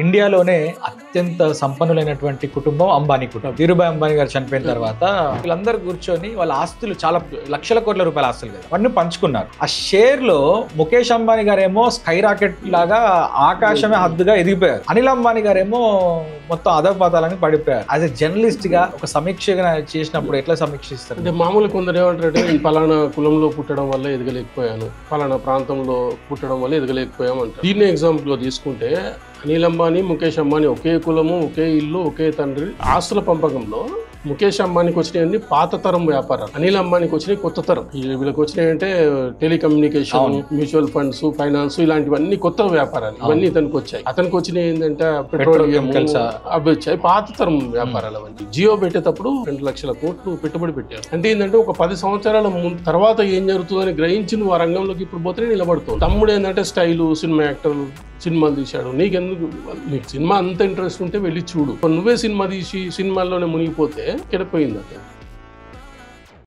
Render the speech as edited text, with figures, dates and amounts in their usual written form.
ఇండియాలోనే అత్యంత సంపన్నులైనటువంటి కుటుంబం అంబానీ కుటుంబం. ధీరుభాయ్ అంబానీ గారు చనిపోయిన తర్వాత వీళ్ళందరూ కూర్చొని వాళ్ళ ఆస్తులు చాలా లక్షల కోట్ల రూపాయల ఆస్తులు కదా అవన్నీ పంచుకున్నారు. ఆ షేర్ లో ముఖేష్ అంబానీ గారేమో స్కై రాకెట్ లాగా ఆకాశమే హద్దుగా ఎదిగిపోయారు. అనిల్ అంబానీ గారేమో మొత్తం అధపాతాలని పడిపోయారు. యాజ్ ఎ జర్నలిస్ట్ గా ఒక సమీక్ష చేసినప్పుడు ఎట్లా సమీక్షిస్తారు? అంటే మామూలు కొందరు ఏమంటారంటే నేను పలానా కులంలో పుట్టడం వల్ల ఎదగలేకపోయాను, పలానా ప్రాంతంలో పుట్టడం వల్ల ఎదగలేకపోయాం అంటారు. దీన్ని ఎగ్జాంపుల్ లో తీసుకుంటే అనిల్ అంబానీ, ముఖేష్ అంబానీ ఒకే కులము, ఒకే ఇల్లు, ఒకే తండ్రి. ఆస్తుల పంపకంలో ముఖేష్ అంబానీకి వచ్చినాయి పాత తరం వ్యాపారాలు, అనిల్ అంబానీకి వచ్చినాయి కొత్త తరం. వీళ్ళకి వచ్చినాయంటే టెలికమ్యూనికేషన్, మ్యూచువల్ ఫండ్స్, ఫైనాన్స్, ఇలాంటివన్నీ కొత్త వ్యాపారాలు. ఇవన్నీ ఇతనికి వచ్చాయి. అతనికి వచ్చినాయి ఏంటంటే పెట్రోలియం అవి వచ్చాయి, పాత తరం వ్యాపారాలు అవన్నీ. జియో పెట్టేటప్పుడు 2 లక్షల కోట్లు పెట్టుబడి పెట్టారు. అంటే ఏంటంటే ఒక 10 సంవత్సరాల తర్వాత ఏం జరుగుతుందని గ్రహించి నువ్వు ఆ రంగంలోకి ఇప్పుడు పోతే నిలబడుతుంది. తమ్ముడు ఏంటంటే స్టైలు, సినిమా యాక్టర్, సినిమాలు తీశాడు. నీకెందుకు? నీకు సినిమా అంత ఇంట్రెస్ట్ ఉంటే వెళ్ళి చూడు. నువ్వే సినిమా తీసి సినిమాల్లోనే మునిగిపోతే కెడిపోయింది.